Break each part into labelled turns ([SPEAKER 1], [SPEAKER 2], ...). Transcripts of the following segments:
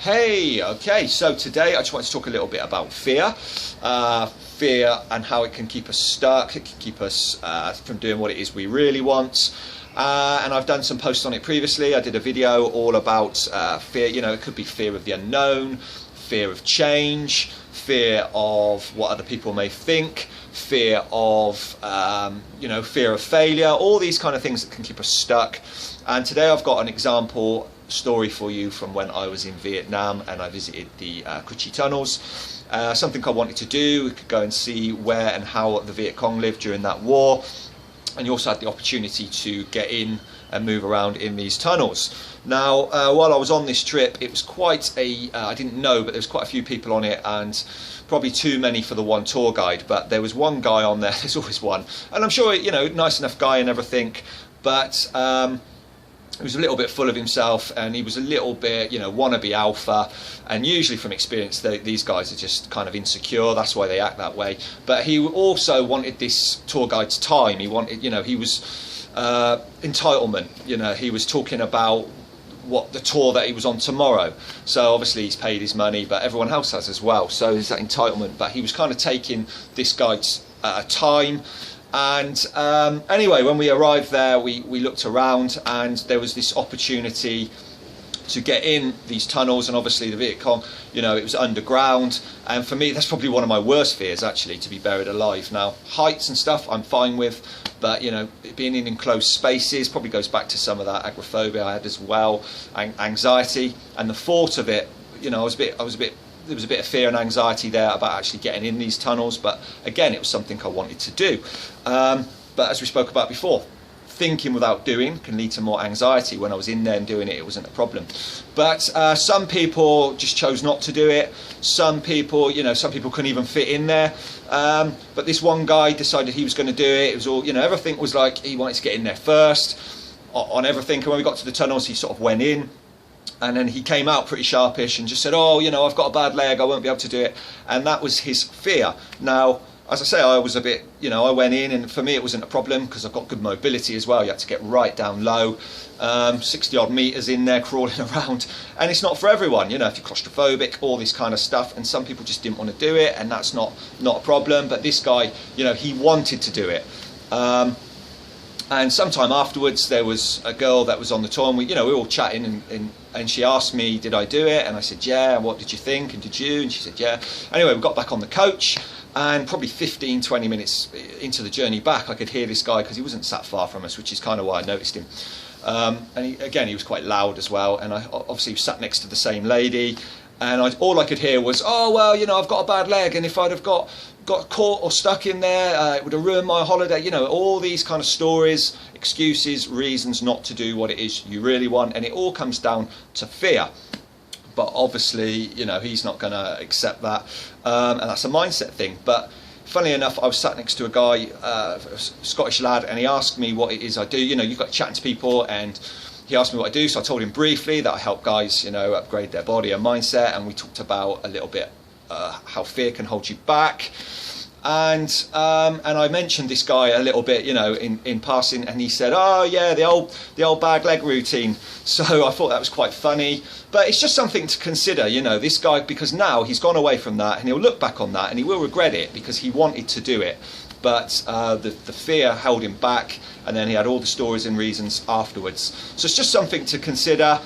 [SPEAKER 1] Hey, okay, so today I just want to talk a little bit about fear. Fear and how it can keep us stuck, it can keep us from doing what it is we really want. And I've done some posts on it previously. I did a video all about fear. You know, it could be fear of the unknown, fear of change, fear of what other people may think, fear of, fear of failure, all these kind of things that can keep us stuck. And today I've got an example story for you from when I was in Vietnam and I visited the Chu Chi Tunnels. Something I wanted to do. We could go and see where and how the Viet Cong lived during that war. And you also had the opportunity to get in and move around in these tunnels. Now, while I was on this trip, it was quite a, I didn't know, but there was quite a few people on it, and probably too many for the one tour guide. But there was one guy on there, there's always one. And I'm sure, you know, nice enough guy and everything, but he was a little bit full of himself, and he was a little bit, you know, wannabe alpha. And usually from experience, these guys are just kind of insecure. That's why they act that way. But he also wanted this tour guide's time. He wanted, you know, he was entitlement. You know, he was talking about what the tour that he was on tomorrow. So obviously he's paid his money, but everyone else has as well. So there's that entitlement. But he was kind of taking this guide's time. And anyway, when we arrived there, we looked around, and there was this opportunity to get in these tunnels. And obviously the Viet Cong, you know, it was underground, and for me that's probably one of my worst fears, actually, to be buried alive. Now, heights and stuff I'm fine with, but you know, being in enclosed spaces probably goes back to some of that agoraphobia I had as well, anxiety, and the thought of it, you know, there was a bit of fear and anxiety there about actually getting in these tunnels. But again, it was something I wanted to do. But as we spoke about before, thinking without doing can lead to more anxiety. When I was in there and doing it, it wasn't a problem. But some people just chose not to do it. Some people, you know, some people couldn't even fit in there. But this one guy decided he was going to do it. It was all, you know, everything was like he wanted to get in there first on everything. And when we got to the tunnels, he sort of went in. And then he came out pretty sharpish and just said, oh, you know, I've got a bad leg, I won't be able to do it. And that was his fear. Now, as I say, I was a bit, you know, I went in, and for me it wasn't a problem because I've got good mobility as well. You had to get right down low, 60 odd meters in there crawling around. And it's not for everyone, you know, if you're claustrophobic, all this kind of stuff. And some people just didn't want to do it, and that's not a problem. But this guy, you know, he wanted to do it. And sometime afterwards, there was a girl that was on the tour, and we were all chatting, and she asked me, did I do it? And I said, yeah. And what did you think? And did you? And she said, yeah. Anyway, we got back on the coach, and probably 15-20 minutes into the journey back, I could hear this guy, because he wasn't sat far from us, which is kind of why I noticed him. And he was quite loud as well, and I obviously was sat next to the same lady, and all I could hear was, oh, well, you know, I've got a bad leg, and if I'd have got caught or stuck in there, it would have ruined my holiday. You know, all these kind of stories, excuses, reasons not to do what it is you really want, and it all comes down to fear. But obviously, you know, he's not going to accept that, and that's a mindset thing. But funnily enough, I was sat next to a guy, a Scottish lad, and he asked me what it is I do. You know, you've got chatting to people, and he asked me what I do, so I told him briefly that I help guys, you know, upgrade their body and mindset, and we talked about a little bit how fear can hold you back. And I mentioned this guy a little bit, you know, in passing, and he said, oh yeah, the old bag leg routine. So I thought that was quite funny, but it's just something to consider, you know, this guy, because now he's gone away from that, and he'll look back on that and he will regret it, because he wanted to do it, but the fear held him back, and then he had all the stories and reasons afterwards. So it's just something to consider.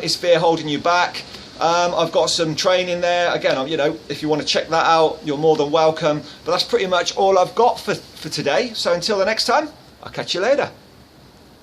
[SPEAKER 1] Is fear holding you back? I've got some training there. Again, you know, if you want to check that out, you're more than welcome. But that's pretty much all I've got for today. So until the next time, I'll catch you later.